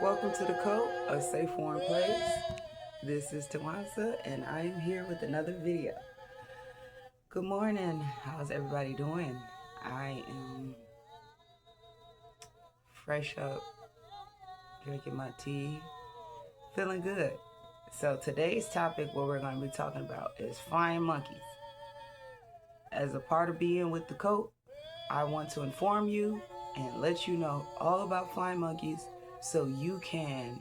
Welcome to the Code, a safe, warm place. This is Tawansa, and I am here with another video. Good morning. How's everybody doing? I am fresh up, drinking my tea, feeling good. So today's topic, what we're going to be talking about, is flying monkeys. As a part of being with the Code, I want to inform you and let you know all about flying monkeys so you can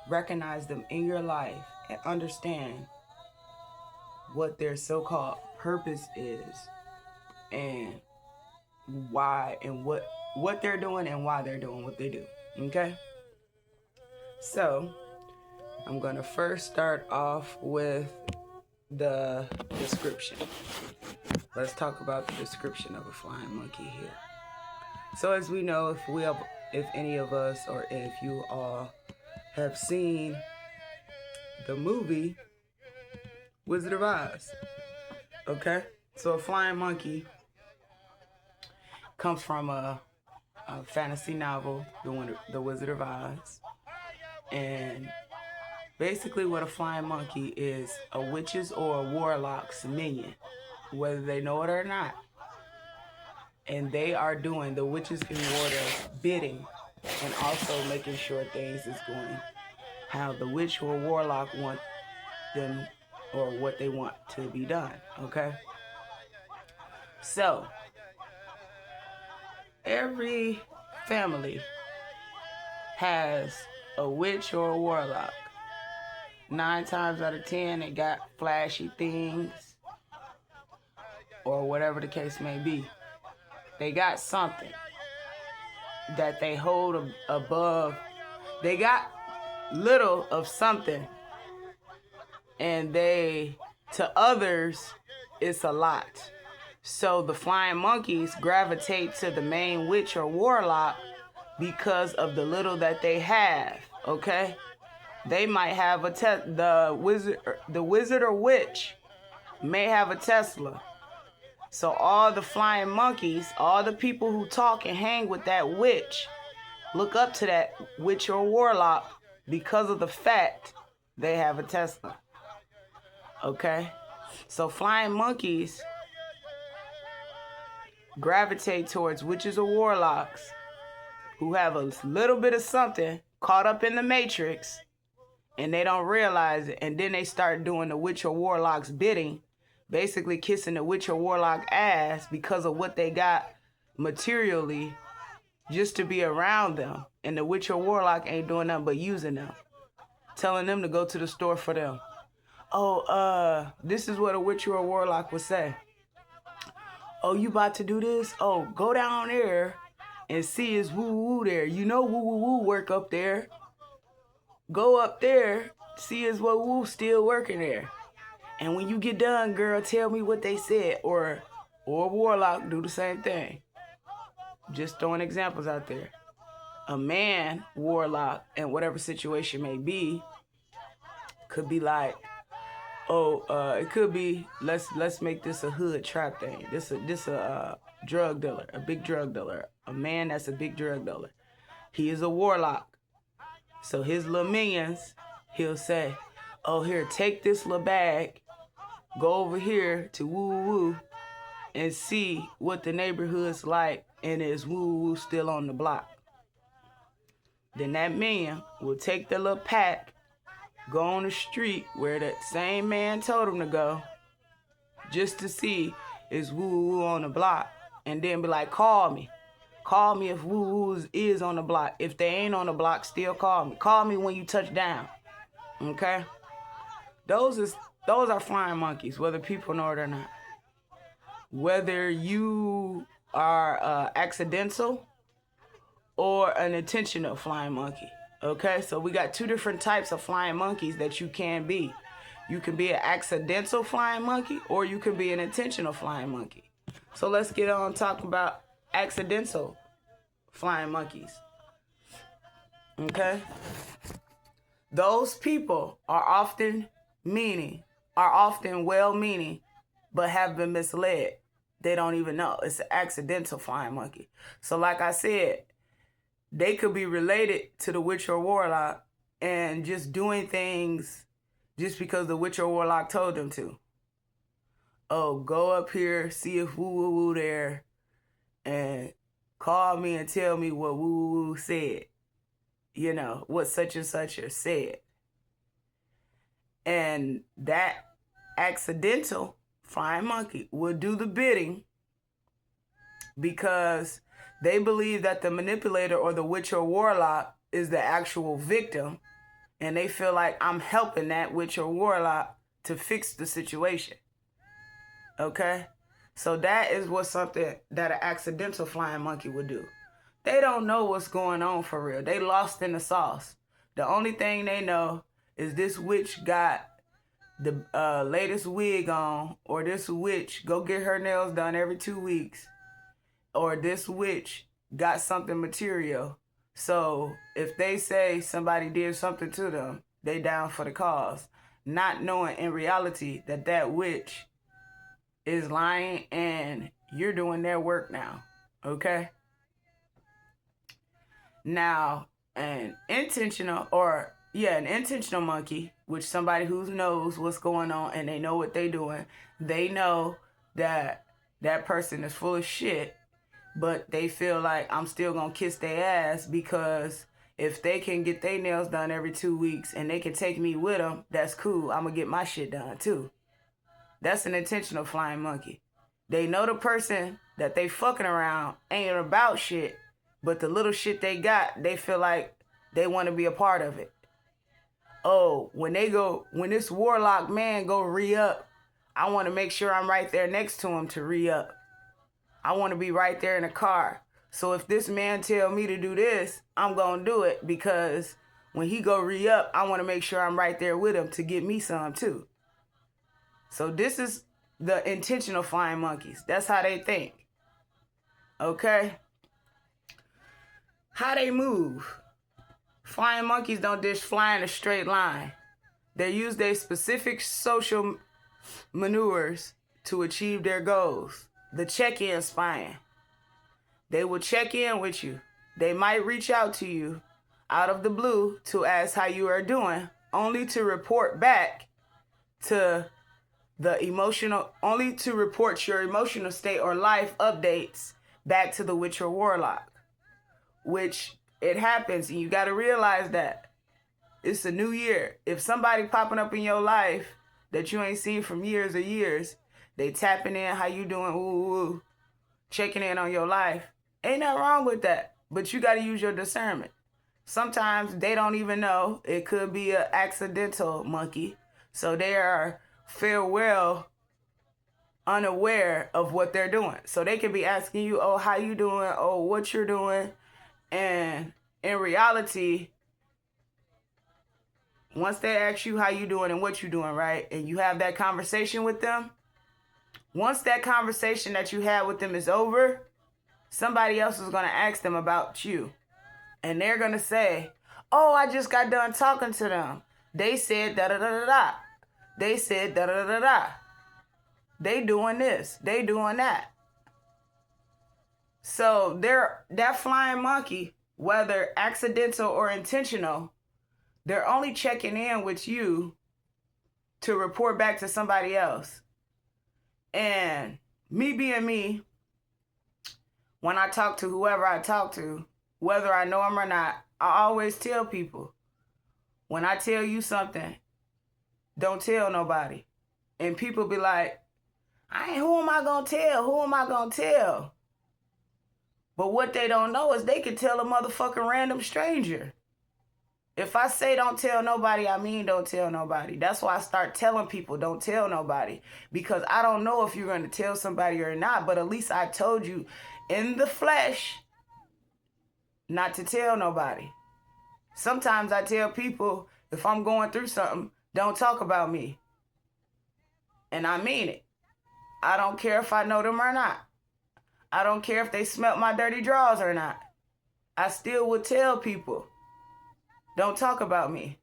recognize them in your life and understand what their so-called purpose is and why and what they're doing and why they're doing what they do. Okay? So I'm gonna first start off with the description. Let's talk about the description of a flying monkey here. So as we know, if any of us or if you all have seen the movie Wizard of Oz, okay? So a flying monkey comes from a fantasy novel, The Wizard of Oz. And basically what a flying monkey is, a witch's or a warlock's minion, whether they know it or not. And they are doing the witches and warlocks bidding and also making sure things is going how the witch or warlock want them or what they want to be done, okay? So, every family has a witch or a warlock. 9 times out of 10, they got flashy things or whatever the case may be. They got something that they hold above. They got little of something, and to others, it's a lot. So the flying monkeys gravitate to the main witch or warlock because of the little that they have, okay? They might have the wizard or witch may have a Tesla. So all the flying monkeys, all the people who talk and hang with that witch, look up to that witch or warlock because of the fact they have a Tesla. Okay? So flying monkeys gravitate towards witches or warlocks who have a little bit of something caught up in the matrix and they don't realize it, and then they start doing the witch or warlock's bidding, basically kissing the witch or warlock ass because of what they got materially just to be around them. And the witch or warlock ain't doing nothing but using them, telling them to go to the store for them. Oh, this is what a witch or a warlock would say. Oh, you about to do this? Oh, go down there and see his woo-woo there. You know woo-woo-woo work up there. Go up there, see his woo-woo still working there. And when you get done, girl, tell me what they said. Or a warlock do the same thing. Just throwing examples out there. A man, warlock, and whatever situation may be, could be like, it could be, let's make this a hood trap thing. This a drug dealer, a big drug dealer, a man that's a big drug dealer. He is a warlock. So his little minions, he'll say, oh, here, take this little bag, go over here to woo-woo and see what the neighborhood's like, and is woo-woo still on the block. Then that minion will take the little pack, go on the street where that same man told him to go, just to see is woo-woo on the block, and then be like, call me. Call me if woo-woo is on the block. If they ain't on the block, still call me. Call me when you touch down. Okay? Those are flying monkeys, whether people know it or not. Whether you are accidental or an intentional flying monkey. Okay? So we got 2 different types of flying monkeys that you can be. You can be an accidental flying monkey, or you can be an intentional flying monkey. So let's get on talking about accidental flying monkeys. Okay? Those people are often well-meaning, but have been misled. They don't even know. It's an accidental flying monkey. So like I said, they could be related to the witch or warlock and just doing things just because the witch or warlock told them to. Oh, go up here, see if woo woo woo there, and call me and tell me what woo woo woo said. You know, what such and such said. And that accidental flying monkey will do the bidding because they believe that the manipulator or the witch or warlock is the actual victim, and they feel like I'm helping that witch or warlock to fix the situation. Okay? So that is what something that an accidental flying monkey would do. They don't know what's going on for real. They lost in the sauce. The only thing they know is this witch got the latest wig on, or this witch go get her nails done every 2 weeks, or this witch got something material. So if they say somebody did something to them, they down for the cause, not knowing in reality that that witch is lying and you're doing their work now. Okay? Now, an intentional monkey, which somebody who knows what's going on and they know what they're doing, they know that that person is full of shit, but they feel like I'm still gonna kiss their ass because if they can get their nails done every 2 weeks and they can take me with them, that's cool. I'm gonna get my shit done too. That's an intentional flying monkey. They know the person that they fucking around ain't about shit, but the little shit they got, they feel like they want to be a part of it. Oh, when this warlock man go re-up, I want to make sure I'm right there next to him to re-up. I want to be right there in the car. So if this man tell me to do this, I'm going to do it because when he go re-up, I want to make sure I'm right there with him to get me some too. So this is the intentional flying monkeys. That's how they think. Okay? How they move. Flying monkeys don't just fly in a straight line. They use their specific social maneuvers to achieve their goals. The check-in spying. They will check in with you. They might reach out to you out of the blue to ask how you are doing, only to report back to only to report your emotional state or life updates back to the witch or warlock. Which it happens, and you got to realize that it's a new year. If somebody popping up in your life that you ain't seen from years or years, they tapping in, how you doing, ooh, checking in on your life. Ain't nothing wrong with that, but you got to use your discernment. Sometimes they don't even know. It could be an accidental monkey, so they are unaware of what they're doing. So they could be asking you, oh, how you doing? Oh, what you're doing? And in reality, once they ask you how you doing and what you doing, right, and you have that conversation with them, once that conversation that you had with them is over, somebody else is going to ask them about you. And they're going to say, oh, I just got done talking to them. They said da-da-da-da-da. They said da-da-da-da-da. They doing this. They doing that. So that flying monkey, whether accidental or intentional, they're only checking in with you to report back to somebody else. And me being me, when I talk to whoever I talk to, whether I know them or not, I always tell people, when I tell you something, don't tell nobody. And people be like, who am I going to tell? Who am I going to tell? But what they don't know is they could tell a motherfucking random stranger. If I say don't tell nobody, I mean don't tell nobody. That's why I start telling people don't tell nobody. Because I don't know if you're going to tell somebody or not, but at least I told you in the flesh not to tell nobody. Sometimes I tell people, if I'm going through something, don't talk about me. And I mean it. I don't care if I know them or not. I don't care if they smelt my dirty drawers or not. I still would tell people, don't talk about me.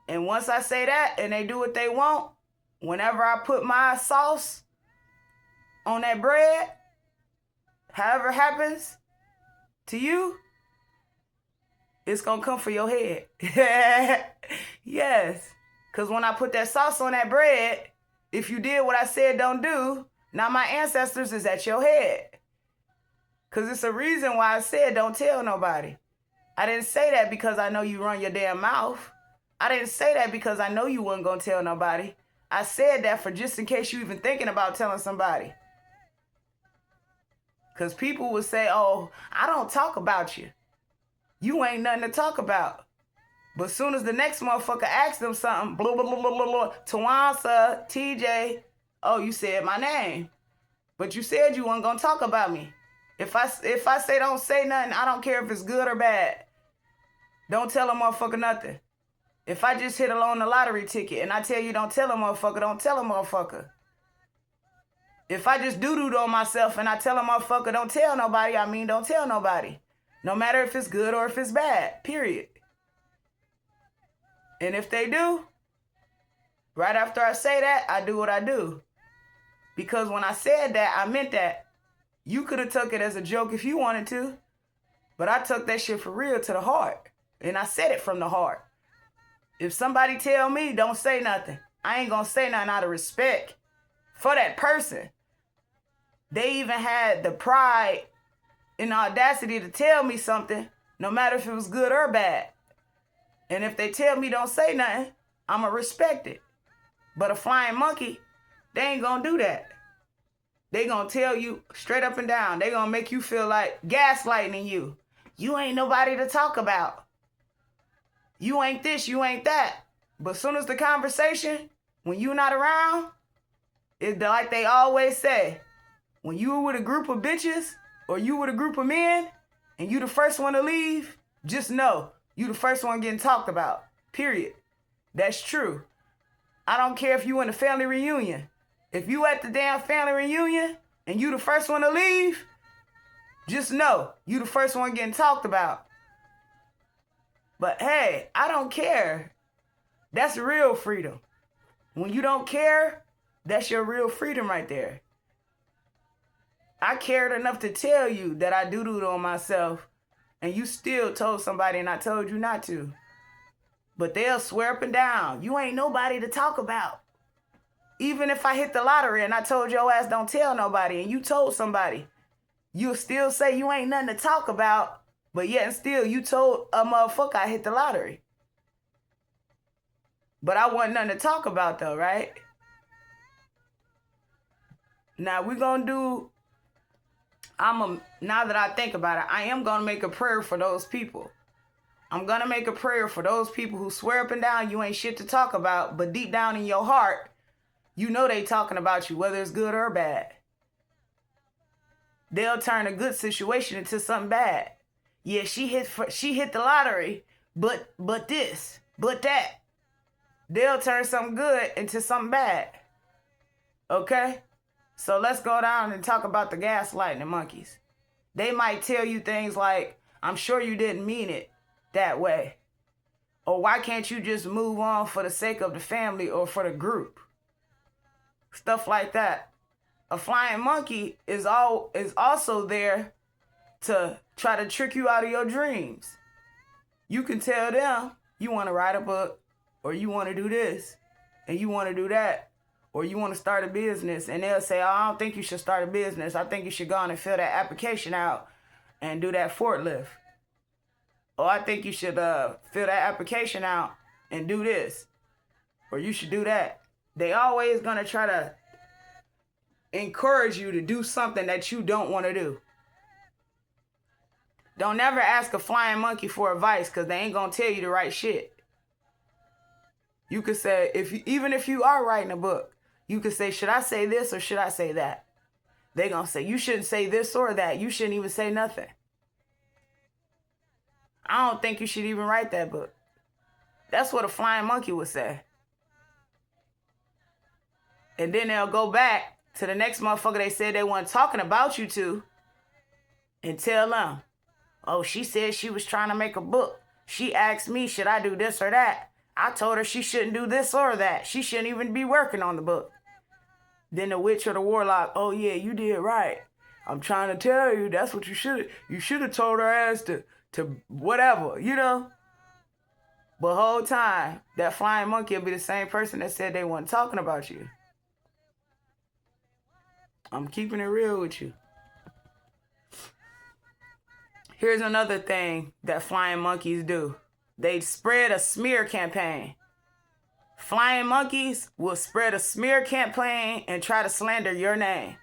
And once I say that and they do what they want, whenever I put my sauce on that bread, however happens to you, it's going to come for your head. Yes. Because when I put that sauce on that bread, if you did what I said don't do, now my ancestors is at your head. Because it's a reason why I said don't tell nobody. I didn't say that because I know you run your damn mouth. I didn't say that because I know you wasn't going to tell nobody. I said that for just in case you even thinking about telling somebody. Because people would say, oh, I don't talk about you. You ain't nothing to talk about. But soon as the next motherfucker asks them something, blah, blah, blah, blah, blah, blah, Tawansa, TJ, oh, you said my name. But you said you weren't going to talk about me. If I say don't say nothing, I don't care if it's good or bad. Don't tell a motherfucker nothing. If I just hit on the lottery ticket and I tell you don't tell a motherfucker, don't tell a motherfucker. If I just doo-dooed on myself and I tell a motherfucker don't tell nobody, I mean don't tell nobody. No matter if it's good or if it's bad, period. And if they do, right after I say that, I do what I do. Because when I said that, I meant that. You could have took it as a joke if you wanted to, but I took that shit for real to the heart. And I said it from the heart. If somebody tell me don't say nothing, I ain't gonna say nothing out of respect for that person. They even had the pride and the audacity to tell me something, no matter if it was good or bad. And if they tell me don't say nothing, I'ma respect it. But a flying monkey, they ain't gonna do that. They gonna tell you straight up and down. They gonna make you feel like gaslighting you. You ain't nobody to talk about. You ain't this, you ain't that. But soon as the conversation, when you not around, it's like they always say, when you with a group of bitches or you with a group of men and you the first one to leave, just know you the first one getting talked about. Period. That's true. I don't care if you in a family reunion. If you at the damn family reunion and you the first one to leave, just know you the first one getting talked about. But hey, I don't care. That's real freedom. When you don't care, that's your real freedom right there. I cared enough to tell you that I doo-dooed on myself and you still told somebody and I told you not to. But they'll swear up and down, you ain't nobody to talk about. Even if I hit the lottery and I told your ass don't tell nobody and you told somebody, you'll still say you ain't nothing to talk about, but yet and still you told a motherfucker I hit the lottery. But I wasn't nothing to talk about though, right? Now we're gonna do, now that I think about it, I am gonna make a prayer for those people. I'm gonna make a prayer for those people who swear up and down you ain't shit to talk about, but deep down in your heart, you know they talking about you, whether it's good or bad. They'll turn a good situation into something bad. Yeah, she hit the lottery, but this, but that. They'll turn something good into something bad. Okay? So let's go down and talk about the gaslighting monkeys. They might tell you things like, I'm sure you didn't mean it that way. Or why can't you just move on for the sake of the family or for the group? Stuff like that. A flying monkey is also there to try to trick you out of your dreams. You can tell them you want to write a book, or you want to do this, and you want to do that, or you want to start a business, and they'll say, oh, I don't think you should start a business. I think you should go on and fill that application out and do that forklift. Or I think you should fill that application out and do this, or you should do that. They always going to try to encourage you to do something that you don't want to do. Don't never ask a flying monkey for advice because they ain't going to tell you the right shit. You could say, even if you are writing a book, you could say, should I say this or should I say that? They're going to say, you shouldn't say this or that. You shouldn't even say nothing. I don't think you should even write that book. That's what a flying monkey would say. And then they'll go back to the next motherfucker they said they weren't talking about you to and tell them, oh, she said she was trying to make a book. She asked me, should I do this or that? I told her she shouldn't do this or that. She shouldn't even be working on the book. Then the witch or the warlock, oh yeah, you did right. I'm trying to tell you, that's what you should have told her ass to to whatever, you know. But whole time, that flying monkey will be the same person that said they weren't talking about you. I'm keeping it real with you. Here's another thing that flying monkeys do. They spread a smear campaign. Flying monkeys will spread a smear campaign and try to slander your name.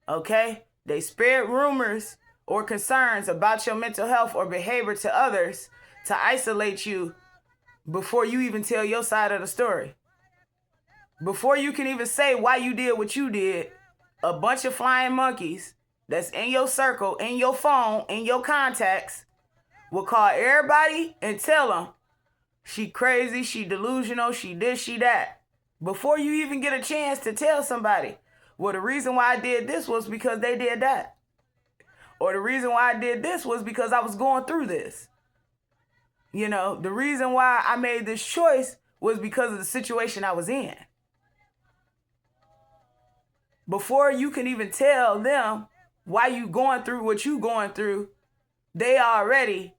Okay? They spread rumors or concerns about your mental health or behavior to others to isolate you before you even tell your side of the story. Before you can even say why you did what you did, a bunch of flying monkeys that's in your circle, in your phone, in your contacts, will call everybody and tell them she crazy, she delusional, she this, she that. Before you even get a chance to tell somebody, well, the reason why I did this was because they did that. Or the reason why I did this was because I was going through this. You know, the reason why I made this choice was because of the situation I was in. Before you can even tell them why you going through what you going through, they already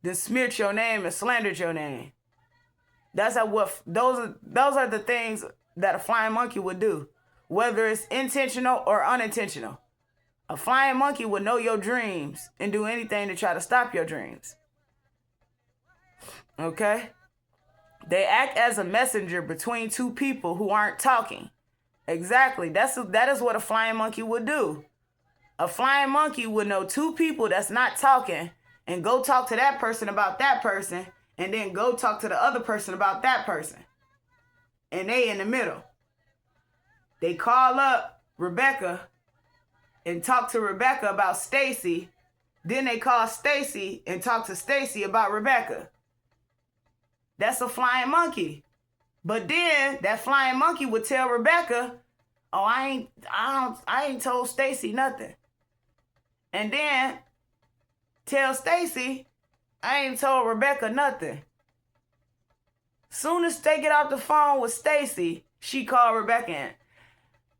then smeared your name and slandered your name. That's how those are the things that a flying monkey would do, whether it's intentional or unintentional. A flying monkey would know your dreams and do anything to try to stop your dreams. Okay? They act as a messenger between two people who aren't talking. Exactly. That is what a flying monkey would do. A flying monkey would know two people that's not talking and go talk to that person about that person and then go talk to the other person about that person. And they in the middle. They call up Rebecca and talk to Rebecca about Stacy. Then they call Stacy and talk to Stacy about Rebecca. That's a flying monkey. But then that flying monkey would tell Rebecca, oh, I ain't told Stacy nothing. And then tell Stacy, I ain't told Rebecca nothing. Soon as they get off the phone with Stacy, she called Rebecca in.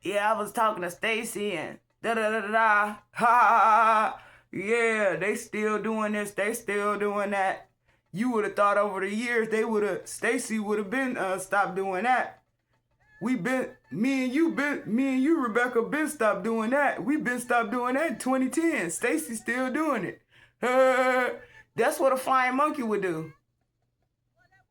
Yeah, I was talking to Stacy and da-da-da-da-da. Ha ha ha. Yeah, they still doing this, they still doing that. You would have thought over the years Stacy would have been stopped doing that. Me and you, Rebecca, been stopped doing that. We been stopped doing that in 2010. Stacy still doing it. That's what a flying monkey would do.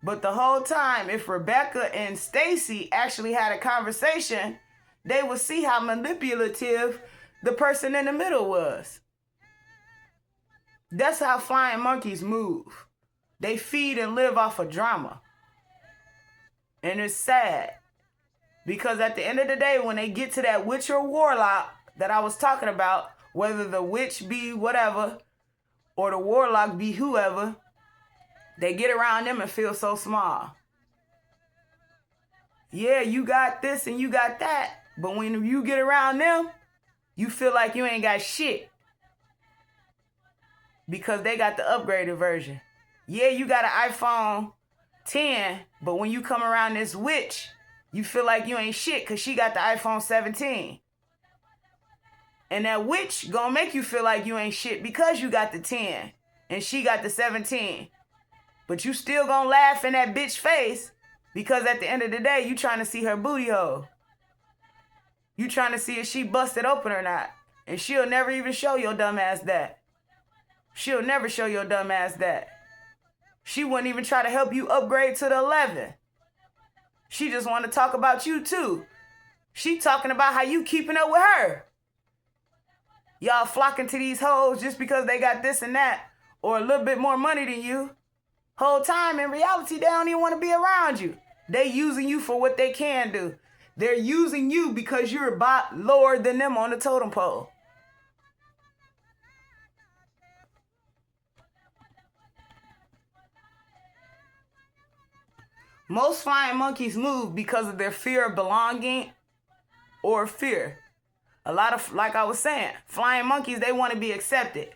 But the whole time, if Rebecca and Stacy actually had a conversation, they would see how manipulative the person in the middle was. That's how flying monkeys move. They feed and live off of drama. And it's sad. Because at the end of the day, when they get to that witch or warlock that I was talking about, whether the witch be whatever, or the warlock be whoever, they get around them and feel so small. Yeah, you got this and you got that. But when you get around them, you feel like you ain't got shit. Because they got the upgraded version. Yeah, you got an iPhone 10, but when you come around this witch, you feel like you ain't shit because she got the iPhone 17. And that witch gonna make you feel like you ain't shit because you got the 10 and she got the 17. But you still gonna laugh in that bitch face because at the end of the day, you trying to see her booty hole. You trying to see if she busted open or not. And she'll never even show your dumb ass that. She'll never show your dumb ass that. She wouldn't even try to help you upgrade to the 11. She just want to talk about you too. She talking about how you keeping up with her. Y'all flocking to these hoes just because they got this and that or a little bit more money than you. Whole time in reality, they don't even want to be around you. They using you for what they can do. They're using you because you're about lower than them on the totem pole. Most flying monkeys move because of their fear of belonging or fear. A lot of, like I was saying, flying monkeys, they want to be accepted.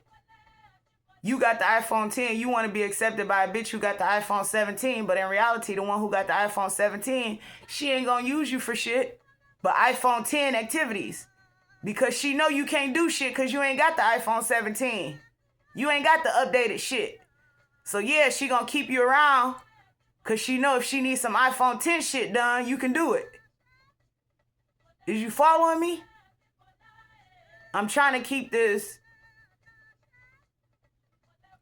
You got the iPhone 10, you want to be accepted by a bitch who got the iPhone 17, but in reality, the one who got the iPhone 17, she ain't gonna use you for shit, but iPhone 10 activities. Because she know you can't do shit because you ain't got the iPhone 17. You ain't got the updated shit. So yeah, she gonna keep you around because she know if she needs some iPhone 10 shit done, you can do it. Is you following me? I'm trying to keep this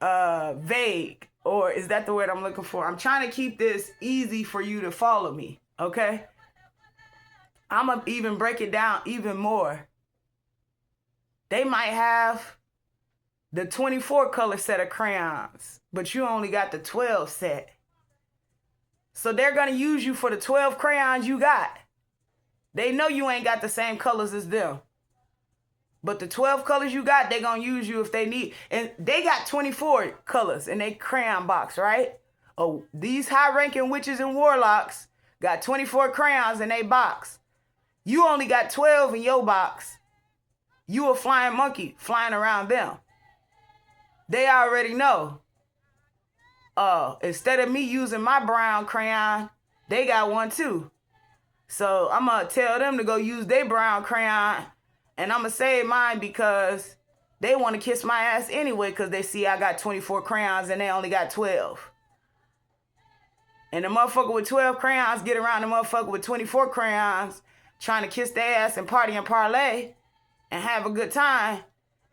vague, or is that the word I'm looking for? I'm trying to keep this easy for you to follow me, okay? I'm gonna even break it down even more. They might have the 24 color set of crayons, but you only got the 12 set. So they're gonna use you for the 12 crayons you got. They know you ain't got the same colors as them. But the 12 colors you got, they gonna use you if they need. And they got 24 colors in their crayon box, right? Oh, these high-ranking witches and warlocks got 24 crayons in their box. You only got 12 in your box. You a flying monkey flying around them. They already know. Instead of me using my brown crayon, they got one too. So I'm gonna tell them to go use their brown crayon, and I'm gonna save mine because they want to kiss my ass anyway because they see I got 24 crayons and they only got 12. And the motherfucker with 12 crayons get around the motherfucker with 24 crayons trying to kiss their ass and party and parlay and have a good time.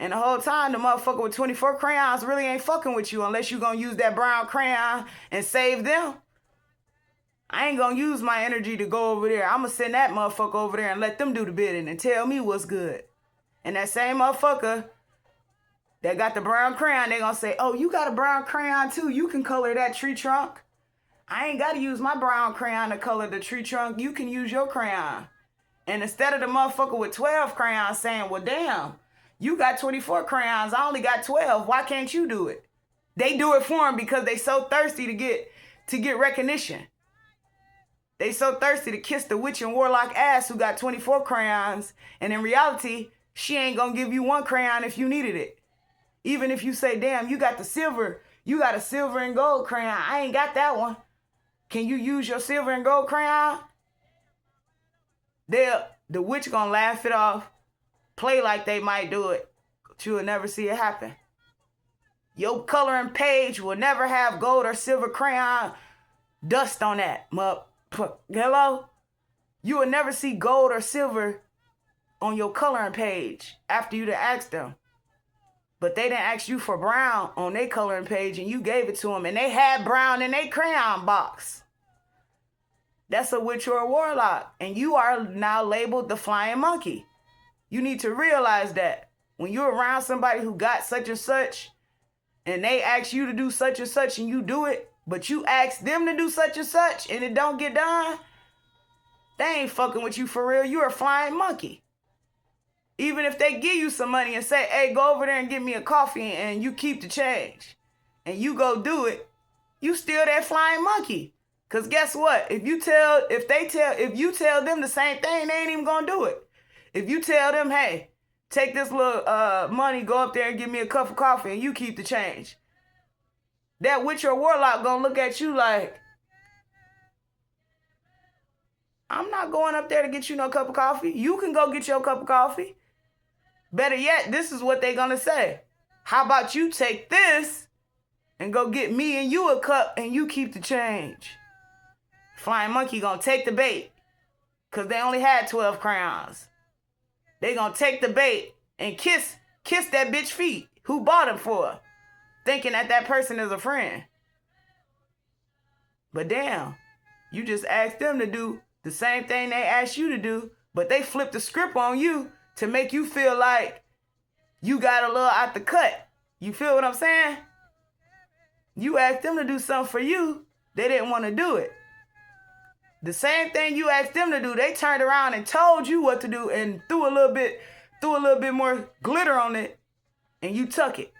And the whole time, the motherfucker with 24 crayons really ain't fucking with you unless you gonna use that brown crayon and save them. I ain't gonna use my energy to go over there. I'm gonna send that motherfucker over there and let them do the bidding and tell me what's good. And that same motherfucker that got the brown crayon, they gonna say, oh, you got a brown crayon too. You can color that tree trunk. I ain't gotta use my brown crayon to color the tree trunk. You can use your crayon. And instead of the motherfucker with 12 crayons saying, well, damn, you got 24 crayons. I only got 12. Why can't you do it? They do it for them because they so thirsty to get recognition. They so thirsty to kiss the witch and warlock ass who got 24 crayons. And in reality, she ain't gonna give you one crayon if you needed it. Even if you say, damn, you got the silver. You got a silver and gold crayon. I ain't got that one. Can you use your silver and gold crayon? The witch gonna laugh it off, play like they might do it, but you will never see it happen. Your coloring page will never have gold or silver crayon dust on that. Hello? You will never see gold or silver on your coloring page after you done asked them. But they didn't ask you for brown on their coloring page and you gave it to them and they had brown in their crayon box. That's a witch or a warlock. And you are now labeled the flying monkey. You need to realize that when you're around somebody who got such and such and they ask you to do such and such and you do it, but you ask them to do such and such and it don't get done, they ain't fucking with you for real. You're a flying monkey. Even if they give you some money and say, hey, go over there and get me a coffee and you keep the change and you go do it, you still that flying monkey. Because guess what? If you tell them the same thing, they ain't even going to do it. If you tell them, hey, take this little money, go up there and give me a cup of coffee and you keep the change, that witch or warlock going to look at you like, I'm not going up there to get you no cup of coffee. You can go get your cup of coffee. Better yet, this is what they're going to say. How about you take this and go get me and you a cup and you keep the change? Flying monkey going to take the bait because they only had 12 crayons. They going to take the bait and kiss that bitch feet who bought him for her, thinking that person is a friend. But damn, you just asked them to do the same thing they asked you to do, but they flipped the script on you to make you feel like you got a little out the cut. You feel what I'm saying? You asked them to do something for you. They didn't want to do it. The same thing you asked them to do, they turned around and told you what to do and threw a little bit more glitter on it, and you took it.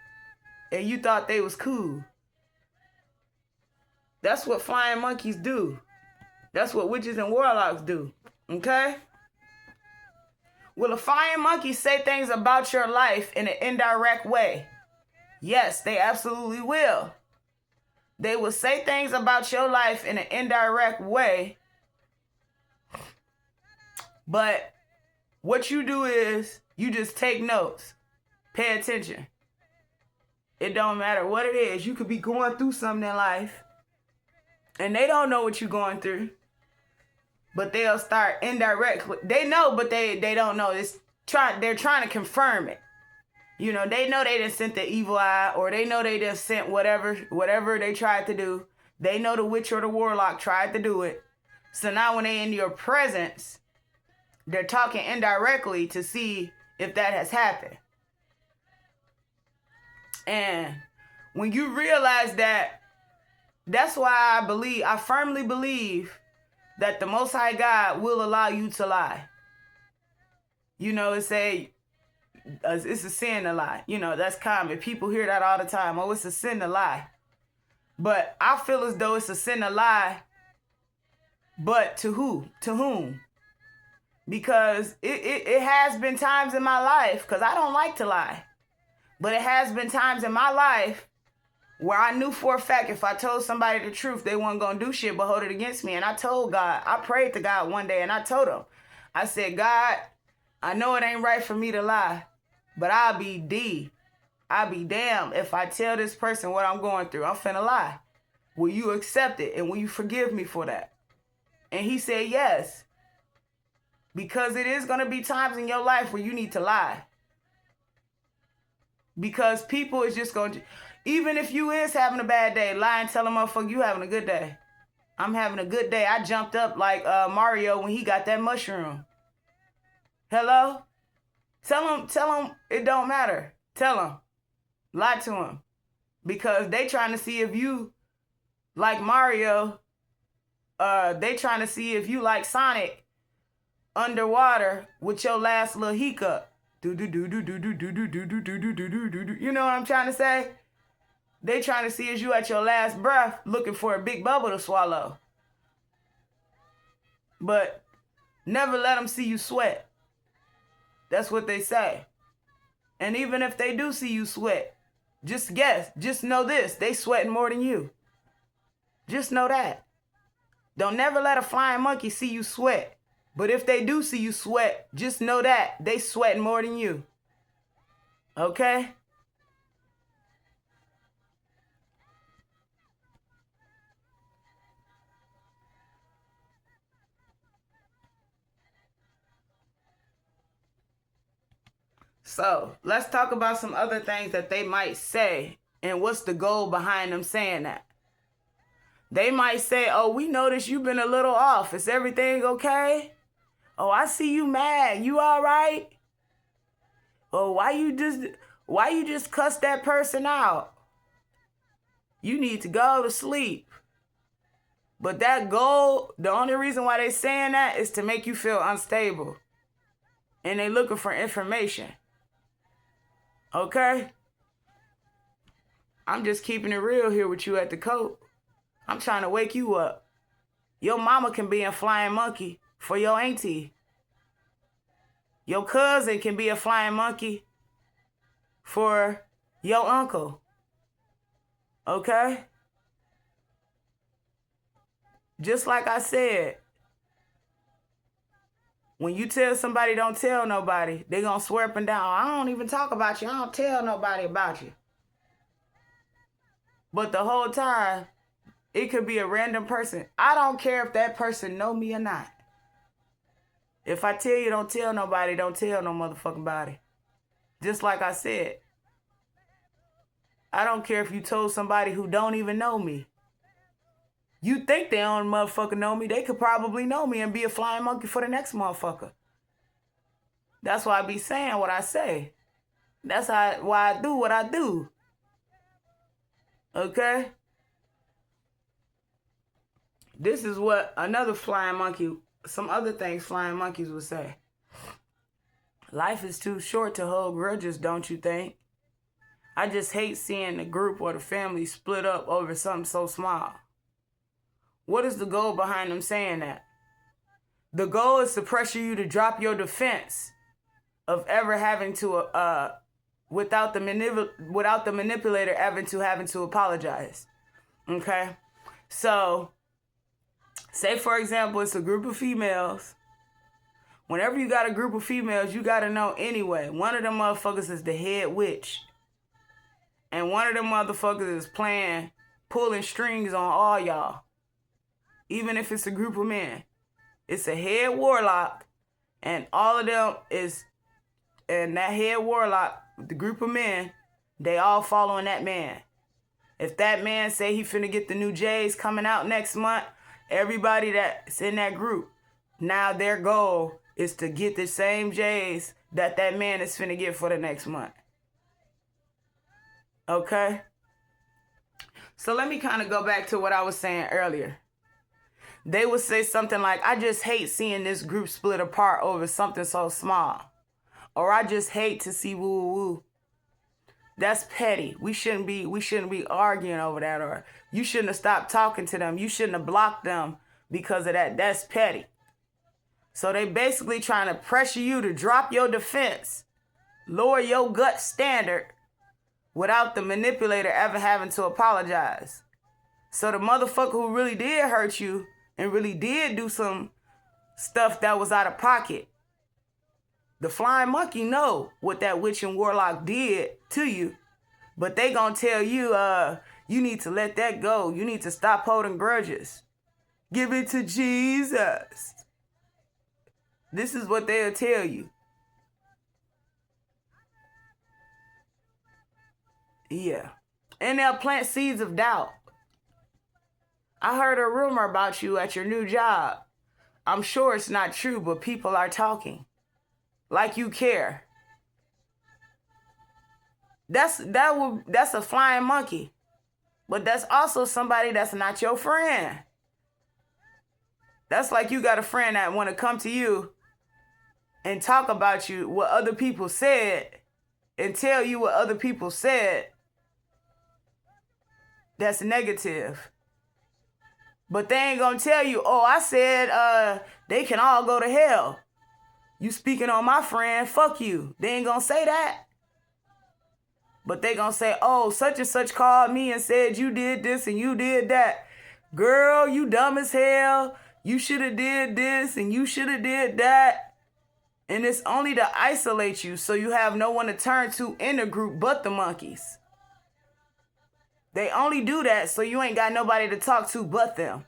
And you thought they was cool. That's what flying monkeys do. That's what witches and warlocks do. Okay? Will a flying monkey say things about your life in an indirect way? Yes, they absolutely will. They will say things about your life in an indirect way. But what you do is you just take notes. Pay attention. It don't matter what it is. You could be going through something in life, and they don't know what you're going through. But they'll start indirectly. They know, but they don't know. They're trying to confirm it. You know, they know they done sent the evil eye, or they know they just sent whatever they tried to do. They know the witch or the warlock tried to do it. So now when they in your presence, they're talking indirectly to see if that has happened. And when you realize that, that's why I firmly believe that the Most High God will allow you to lie. You know, it's a sin to lie. You know, that's common. People hear that all the time. Oh, it's a sin to lie. But I feel as though it's a sin to lie. But to who? To whom? Because it has been times in my life, because I don't like to lie. But it has been times in my life where I knew for a fact if I told somebody the truth, they weren't going to do shit but hold it against me. And I told God, I prayed to God one day and I told him, I said, God, I know it ain't right for me to lie, but I'll be damned if I tell this person what I'm going through. I'm finna lie. Will you accept it? And will you forgive me for that? And he said, yes. Because it is going to be times in your life where you need to lie. Because people is just going to, even if you is having a bad day, lie and tell a motherfucker you having a good day. I'm having a good day. I jumped up like Mario when he got that mushroom. Hello? Tell him it don't matter. Tell him. Lie to him. Because they trying to see if you like Mario. They trying to see if you like Sonic underwater with your last little hiccup. You know what I'm trying to say? They trying to see if you at your last breath looking for a big bubble to swallow. But never let them see you sweat. That's what they say. And even if they do see you sweat, just guess. Just know this. They sweating more than you. Just know that. Don't never let a flying monkey see you sweat. But if they do see you sweat, just know that they sweating more than you. Okay? So let's talk about some other things that they might say and what's the goal behind them saying that. They might say, oh, we noticed you've been a little off. Is everything okay? Oh, I see you mad. You all right? Oh, why you just cuss that person out? You need to go to sleep. But that goal, the only reason why they saying that is to make you feel unstable. And they looking for information. Okay? I'm just keeping it real here with you at the coat. I'm trying to wake you up. Your mama can be a flying monkey for your auntie. Your cousin can be a flying monkey for your uncle. Okay? Just like I said, when you tell somebody don't tell nobody, they gonna swear up and down, I don't even talk about you. I don't tell nobody about you. But the whole time, it could be a random person. I don't care if that person know me or not. If I tell you don't tell nobody, don't tell no motherfucking body. Just like I said. I don't care if you told somebody who don't even know me. You think they don't motherfucker know me, they could probably know me and be a flying monkey for the next motherfucker. That's why I be saying what I say. That's why I do what I do. Okay? This is what another flying monkey, some other things flying monkeys would say. Life is too short to hold grudges, don't you think? I just hate seeing the group or the family split up over something so small. What is the goal behind them saying that? The goal is to pressure you to drop your defense of ever having to, without the manipulator having to apologize. Okay? So, say for example, it's a group of females. Whenever you got a group of females, you got to know anyway, one of them motherfuckers is the head witch. And one of them motherfuckers is pulling strings on all y'all. Even if it's a group of men. It's a head warlock. And all of them is, and that head warlock, the group of men, they all following that man. If that man say he finna get the new J's coming out next month, everybody that's in that group, now their goal is to get the same J's that man is finna get for the next month. Okay? So let me kind of go back to what I was saying earlier. They would say something like, I just hate seeing this group split apart over something so small. Or I just hate to see woo-woo-woo. That's petty. We shouldn't be arguing over that. Or you shouldn't have stopped talking to them. You shouldn't have blocked them because of that. That's petty. So they basically trying to pressure you to drop your defense, lower your gut standard without the manipulator ever having to apologize. So the motherfucker who really did hurt you and really did do some stuff that was out of pocket, the flying monkey know what that witch and warlock did to you, but they gonna tell you, you need to let that go. You need to stop holding grudges. Give it to Jesus. This is what they'll tell you. Yeah. And they'll plant seeds of doubt. I heard a rumor about you at your new job. I'm sure it's not true, but people are talking. Like you care. That's a flying monkey. But that's also somebody that's not your friend. That's like you got a friend that want to come to you and talk about you, what other people said, and tell you what other people said that's negative. But they ain't gonna tell you, oh, I said they can all go to hell. You speaking on my friend, fuck you. They ain't gonna say that. But they gonna say, oh, such and such called me and said you did this and you did that. Girl, you dumb as hell. You should have did this and you should have did that. And it's only to isolate you so you have no one to turn to in the group but the monkeys. They only do that so you ain't got nobody to talk to but them.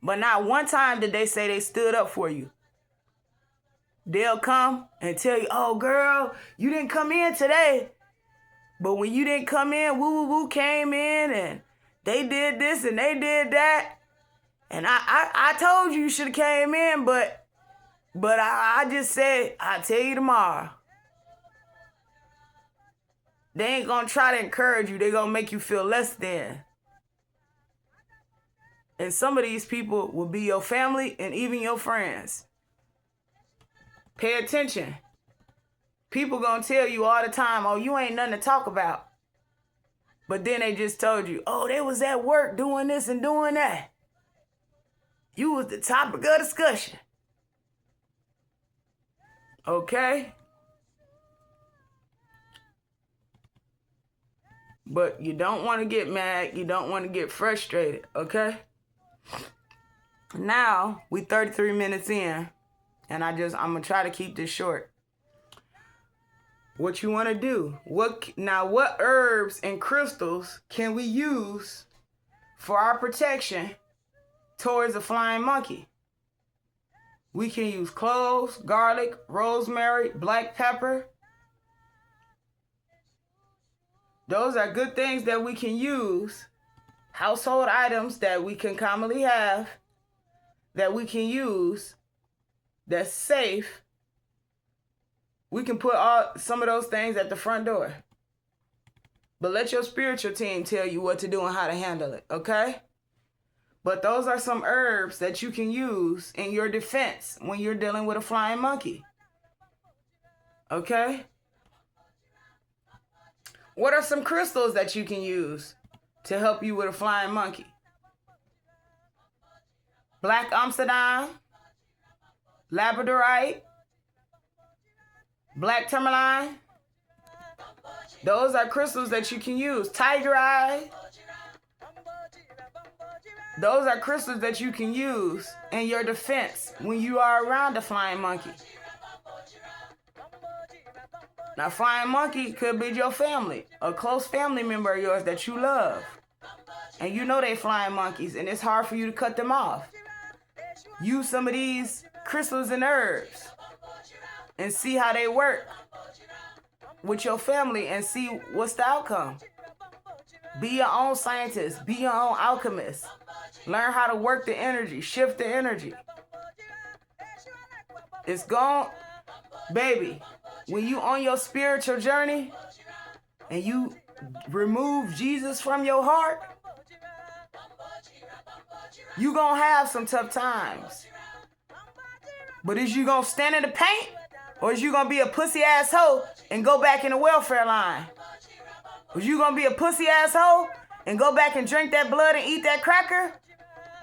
But not one time did they say they stood up for you. They'll come and tell you, oh, girl, you didn't come in today. But when you didn't come in, woo-woo-woo came in and they did this and they did that. And I told you should have came in, but I just said, I'll tell you tomorrow. They ain't going to try to encourage you. They're going to make you feel less than. And some of these people will be your family and even your friends. Pay attention. People gonna tell you all the time, oh, you ain't nothing to talk about. But then they just told you, oh, they was at work doing this and doing that. You was the topic of discussion. Okay? But you don't want to get mad. You don't want to get frustrated, okay? Now, we 33 minutes in. And I'm going to try to keep this short. What you want to do? What herbs and crystals can we use for our protection towards a flying monkey? We can use cloves, garlic, rosemary, black pepper. Those are good things that we can use. Household items that we can commonly have that we can use. That's safe. We can put some of those things at the front door. But let your spiritual team tell you what to do and how to handle it, okay? But those are some herbs that you can use in your defense when you're dealing with a flying monkey. Okay? What are some crystals that you can use to help you with a flying monkey? Black Amsterdam, Labradorite, black tourmaline. Those are crystals that you can use. Tiger eye. Those are crystals that you can use in your defense when you are around a flying monkey. Now, flying monkey could be your family, a close family member of yours that you love. And you know they flying monkeys, and it's hard for you to cut them off. Use some of these crystals and herbs and see how they work with your family and see what's the outcome. Be your own scientist. Be your own alchemist. Learn how to work the energy, shift the energy. It's gone, baby. When you on your spiritual journey and you remove Jesus from your heart, you gonna have some tough times. But is you gonna stand in the paint, or is you gonna be a pussy asshole and go back in the welfare line? Is you gonna be a pussy asshole and go back and drink that blood and eat that cracker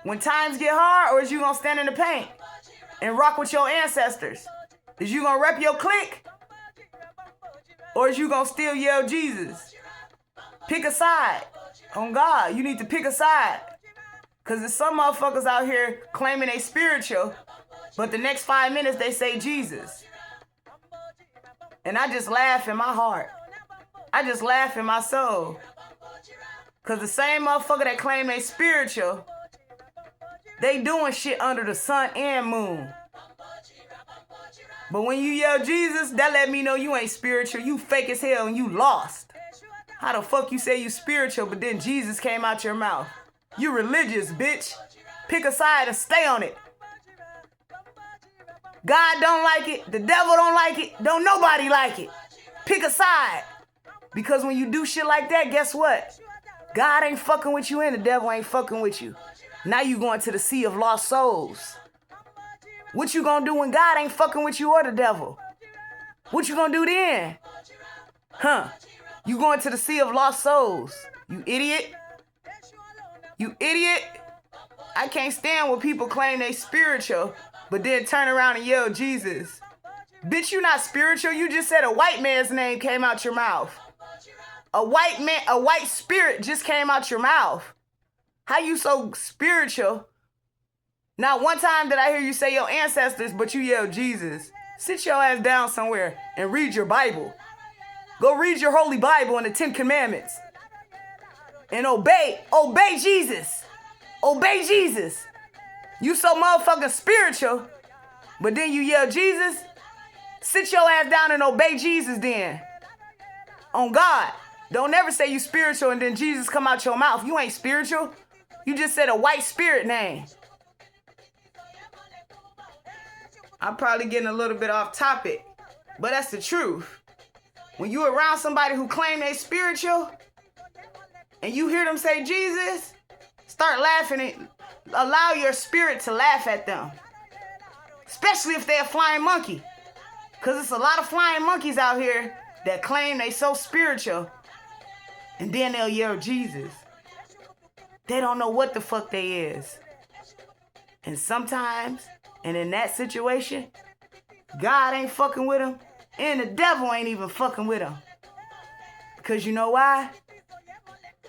when times get hard, or is you gonna stand in the paint and rock with your ancestors? Is you gonna rep your clique, or is you gonna still yell Jesus? Pick a side. On God, you need to pick a side. Because there's some motherfuckers out here claiming they spiritual, but the next 5 minutes they say Jesus. And I just laugh in my heart. I just laugh in my soul. Because the same motherfucker that claim they spiritual, they doing shit under the sun and moon. But when you yell Jesus, that let me know you ain't spiritual. You fake as hell and you lost. How the fuck you say you spiritual, but then Jesus came out your mouth? You religious, bitch. Pick a side and stay on it. God don't like it. The devil don't like it. Don't nobody like it. Pick a side. Because when you do shit like that, guess what? God ain't fucking with you and the devil ain't fucking with you. Now you going to the sea of lost souls. What you gonna do when God ain't fucking with you or the devil? What you gonna do then? Huh? You going to the sea of lost souls. You idiot. You idiot. I can't stand when people claim they spiritual, but then turn around and yell Jesus. Bitch, you not spiritual. You just said a white man's name came out your mouth. A white spirit just came out your mouth. How you so spiritual? Not one time did I hear you say your ancestors, but you yell Jesus. Sit your ass down somewhere and read your Bible. Go read your holy Bible and the 10 Commandments. And obey Jesus. Obey Jesus. You so motherfucking spiritual, but then you yell Jesus. Sit your ass down and obey Jesus then. On God. Don't ever say you spiritual and then Jesus come out your mouth. You ain't spiritual. You just said a white spirit name. I'm probably getting a little bit off topic, but that's the truth. When you around somebody who claim they spiritual and you hear them say Jesus, start laughing and allow your spirit to laugh at them. Especially if they're a flying monkey. Because it's a lot of flying monkeys out here that claim they so spiritual and then they'll yell Jesus. They don't know what the fuck they is. And sometimes, and in that situation, God ain't fucking with them and the devil ain't even fucking with them. Because you know why?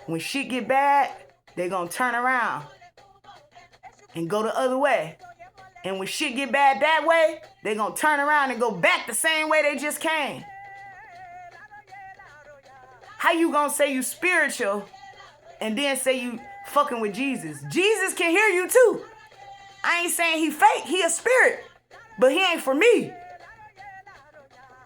When shit get bad, they gonna turn around and go the other way. And when shit get bad that way, they gonna turn around and go back the same way they just came. How you gonna say you spiritual and then say you fucking with Jesus? Jesus can hear you too. I ain't saying he fake, he a spirit, but he ain't for me.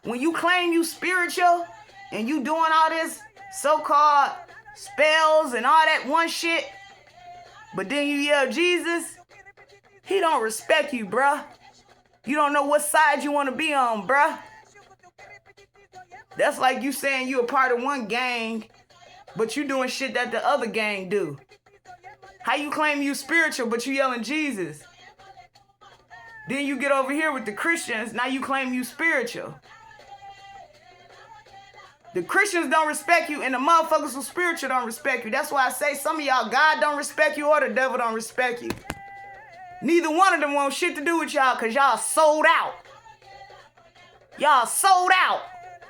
When you claim you spiritual and you doing all this so-called spells and all that one shit, but then you yell Jesus, he don't respect you, bruh. You don't know what side you want to be on, bruh. That's like you saying you a part of one gang, but you doing shit that the other gang do. How you claim you spiritual, but you yelling Jesus? Then you get over here with the Christians, now you claim you spiritual. The Christians don't respect you, and the motherfuckers who spiritual don't respect you. That's why I say some of y'all, God don't respect you or the devil don't respect you. Neither one of them want shit to do with y'all because y'all sold out. Y'all sold out.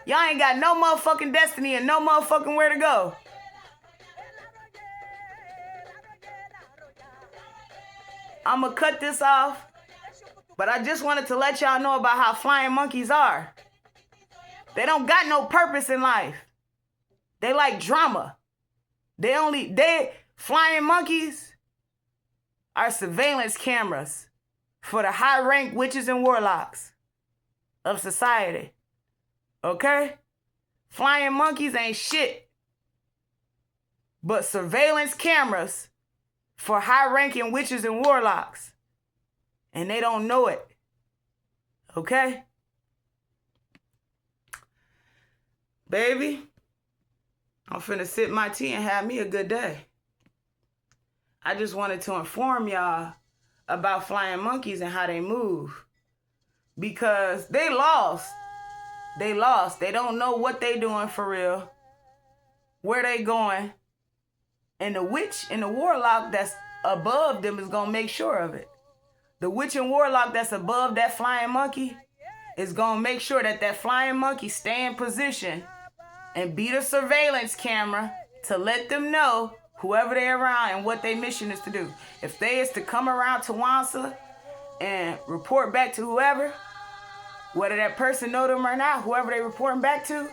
Y'all ain't got no motherfucking destiny and no motherfucking where to go. I'm going to cut this off, but I just wanted to let y'all know about how flying monkeys are. They don't got no purpose in life. They like drama. Flying monkeys are surveillance cameras for the high-ranked witches and warlocks of society. Okay? Flying monkeys ain't shit but surveillance cameras for high-ranking witches and warlocks. And they don't know it. Okay? Baby, I'm finna sip my tea and have me a good day. I just wanted to inform y'all about flying monkeys and how they move. Because they lost. They lost. They don't know what they doing for real. Where they going. And the witch and the warlock that's above them is going to make sure of it. The witch and warlock that's above that flying monkey is going to make sure that that flying monkey stay in position and be the surveillance camera to let them know whoever they're around and what their mission is to do. If they is to come around Tawansa and report back to whoever, whether that person know them or not, whoever they reporting back to,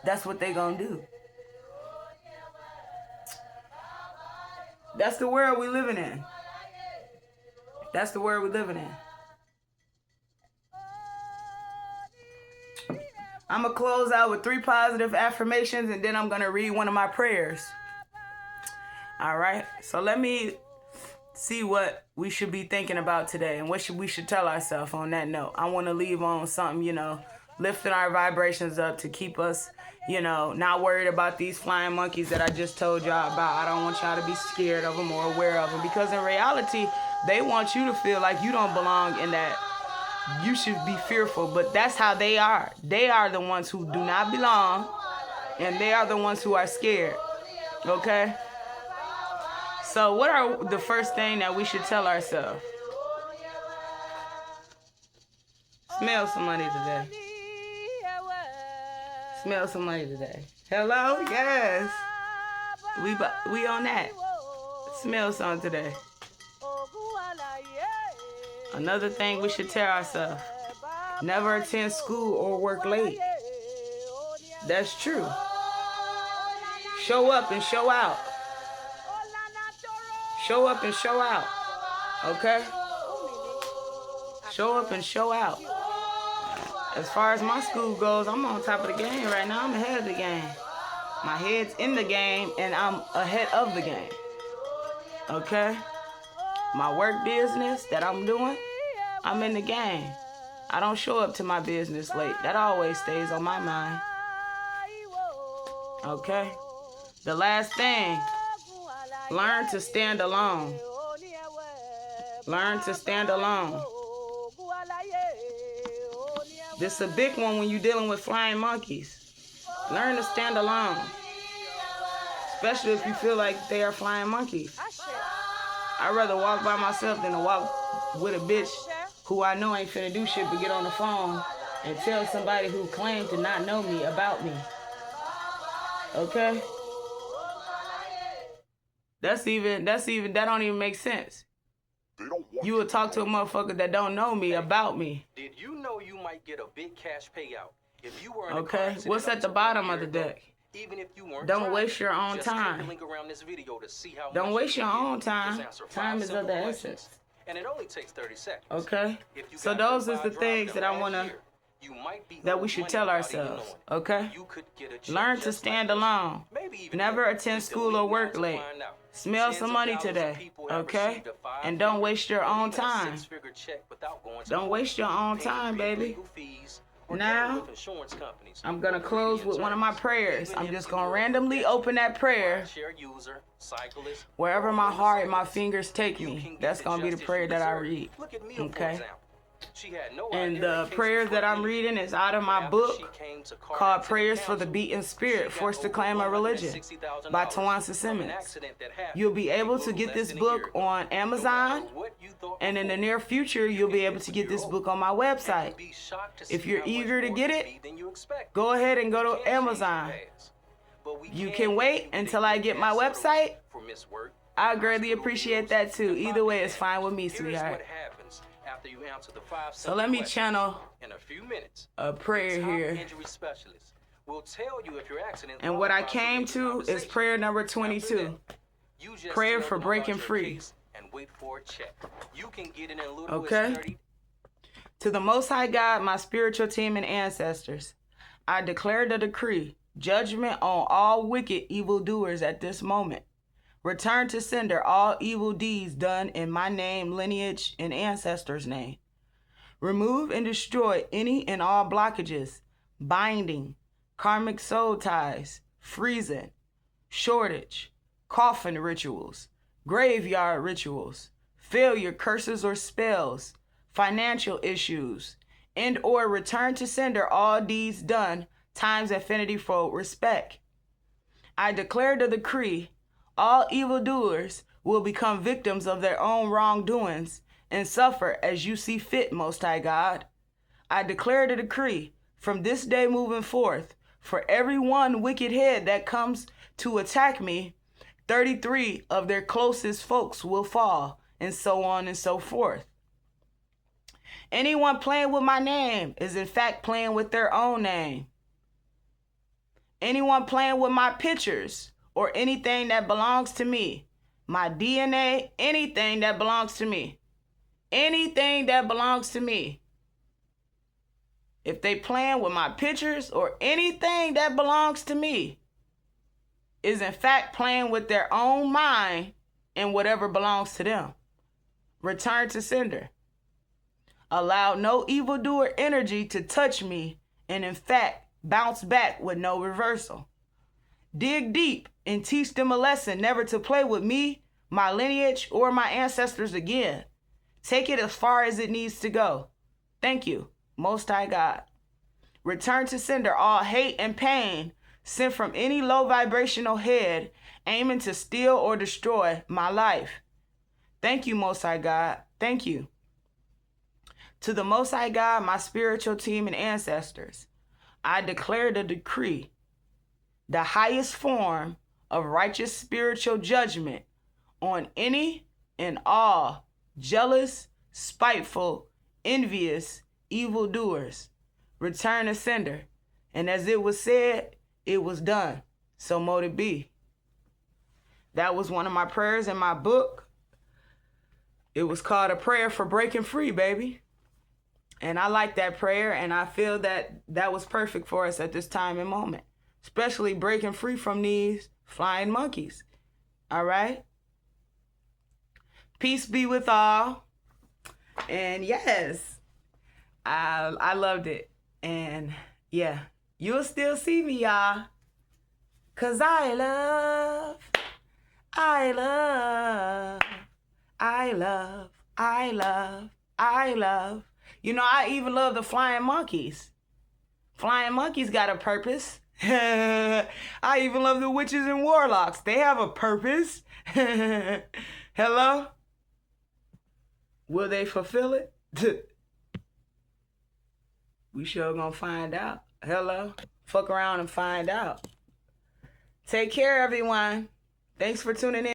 that's what they gonna do. That's the world we living in. That's the world we living in. I'm going to close out with 3 positive affirmations, and then I'm going to read one of my prayers. All right? So let me see what we should be thinking about today and what we should tell ourselves on that note. I want to leave on something, lifting our vibrations up to keep us, not worried about these flying monkeys that I just told y'all about. I don't want y'all to be scared of them or aware of them, because in reality, they want you to feel like you don't belong in that. You should be fearful, but that's how they are. They are the ones who do not belong, and they are the ones who are scared. Okay? So what are the first thing that we should tell ourselves? Smell some money today. Smell some money today. Hello? Yes. We on that. Smell some today. Another thing we should tell ourselves: never attend school or work late. That's true. Show up and show out. Show up and show out. Okay? Show up and show out. As far as my school goes, I'm on top of the game right now. I'm ahead of the game. My head's in the game and I'm ahead of the game. Okay? My work business that I'm doing, I'm in the game. I don't show up to my business late. That always stays on my mind. Okay? The last thing, learn to stand alone. Learn to stand alone. This is a big one when you're dealing with flying monkeys. Learn to stand alone. Especially if you feel like they are flying monkeys. I'd rather walk by myself than to walk with a bitch who I know ain't finna do shit but get on the phone and tell somebody who claimed to not know me about me. Okay? That don't even make sense. You would talk to a motherfucker that don't know me about me. Did you know you might get a big cash payout if you were in okay? What's at the bottom of the deck? Even if you weren't don't waste your own time. Don't waste your own time. Time is of the essence. And it only takes 30 seconds. Okay? So those is the things that I want to, that we should tell ourselves. Okay? Learn to stand alone. Never attend school or work late. Smell some money today. Okay? And don't waste your own time. Don't waste your own time, baby. Now, I'm going to close with one of my prayers. I'm just going to randomly open that prayer wherever my heart and my fingers take me. That's going to be the prayer that I read. Okay? And the prayer that I'm reading is out of my book called Prayers for the Beaten Spirit, Forced to Claim a Religion by Tawansa Simmons. You'll be able to get this book on Amazon, and in the near future, you'll be able to get this book on my website. If you're eager to get it, go ahead and go to Amazon. You can wait until I get my website. I greatly appreciate that too. Either way, it's fine with me, sweetheart. after you answer the 5 So let me questions. channel In a few minutes, a prayer top here. injury specialist will tell you if your accident And what I qualifies for came legal to is compensation. prayer number After 22. that, you just Prayer tell for them breaking about your free. case and wait for a check. You can get in little Okay. as 30. To the Most High God, my spiritual team and ancestors, I declare the decree, judgment on all wicked evildoers at this moment. Return to sender all evil deeds done in my name, lineage, and ancestors' name. Remove and destroy any and all blockages, binding, karmic soul ties, freezing, shortage, coffin rituals, graveyard rituals, failure, curses or spells, financial issues, and or return to sender all deeds done times infinity fold respect. I declare the decree, all evildoers will become victims of their own wrongdoings and suffer as you see fit, Most High God. I declare the decree, from this day moving forth, for every one wicked head that comes to attack me, 33 of their closest folks will fall, and so on and so forth. Anyone playing with my name is in fact playing with their own name. Anyone playing with my pictures or anything that belongs to me, my DNA, anything that belongs to me, anything that belongs to me. If they playing with my pictures or anything that belongs to me, is in fact playing with their own mind and whatever belongs to them. Return to sender. Allow no evildoer energy to touch me and in fact bounce back with no reversal. Dig deep and teach them a lesson never to play with me, my lineage, or my ancestors again. Take it as far as it needs to go. Thank you, Most High God. Return to sender all hate and pain sent from any low vibrational head aiming to steal or destroy my life. Thank you, Most High God. Thank you. To the Most High God, my spiritual team and ancestors, I declare the decree, the highest form of righteous spiritual judgment on any and all jealous, spiteful, envious, evildoers. Return to sender. And as it was said, it was done. So mote it be. That was one of my prayers in my book. It was called A Prayer for Breaking Free, baby. And I like that prayer, and I feel that that was perfect for us at this time and moment, especially breaking free from these flying monkeys. All right? Peace be with all. And yes, I loved it. And yeah, you'll still see me, y'all. 'Cause I love. You know, I even love the flying monkeys. Flying monkeys got a purpose. I even love the witches and warlocks. They have a purpose. Hello? Will they fulfill it? We sure gonna find out. Hello? Fuck around and find out. Take care, everyone. Thanks for tuning in.